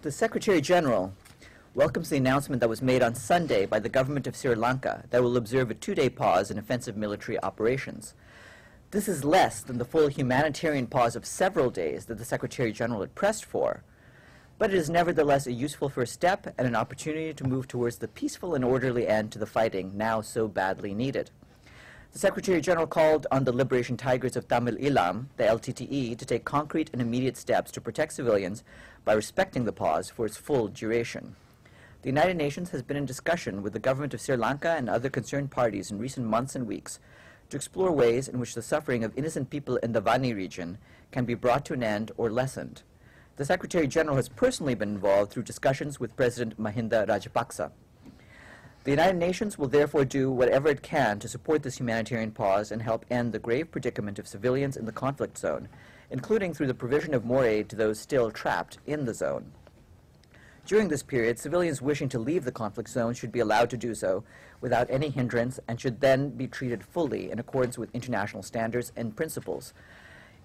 The Secretary General welcomes the announcement that was made on Sunday by the Government of Sri Lanka that will observe a 2-day pause in offensive military operations. This is less than the full humanitarian pause of several days that the Secretary General had pressed for, but it is nevertheless a useful first step and an opportunity to move towards the peaceful and orderly end to the fighting now so badly needed. The Secretary General called on the Liberation Tigers of Tamil Eelam, the LTTE, to take concrete and immediate steps to protect civilians by respecting the pause for its full duration. The United Nations has been in discussion with the Government of Sri Lanka and other concerned parties in recent months and weeks to explore ways in which the suffering of innocent people in the Vanni region can be brought to an end or lessened. The Secretary General has personally been involved through discussions with President Mahinda Rajapakse. The United Nations will therefore do whatever it can to support this humanitarian pause and help end the grave predicament of civilians in the conflict zone, including through the provision of more aid to those still trapped in the zone. During this period, civilians wishing to leave the conflict zone should be allowed to do so without any hindrance and should then be treated fully in accordance with international standards and principles.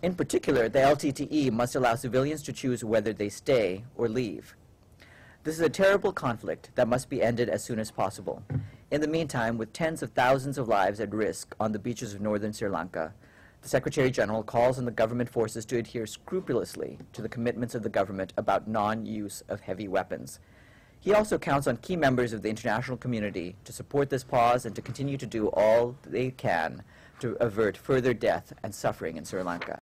In particular, the LTTE must allow civilians to choose whether they stay or leave. This is a terrible conflict that must be ended as soon as possible. In the meantime, with tens of thousands of lives at risk on the beaches of northern Sri Lanka, the Secretary General calls on the government forces to adhere scrupulously to the commitments of the government about non-use of heavy weapons. He also counts on key members of the international community to support this pause and to continue to do all they can to avert further death and suffering in Sri Lanka.